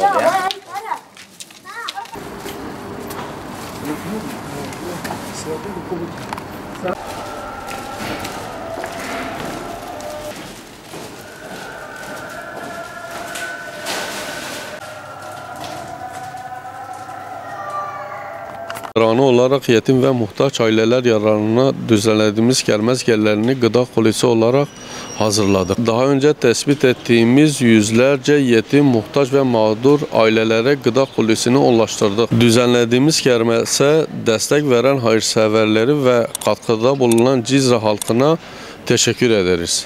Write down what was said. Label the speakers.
Speaker 1: oraya.
Speaker 2: Rani olarak yetim ve muhtaç aileler yararına düzenlediğimiz kermes gelerini gıda kolisi olarak hazırladık. Daha önce tespit ettiğimiz yüzlerce yetim, muhtaç ve mağdur ailelere gıda kolisini ulaştırdık. Düzenlediğimiz kermese destek veren hayırseverleri ve katkıda bulunan Cizre halkına teşekkür ederiz.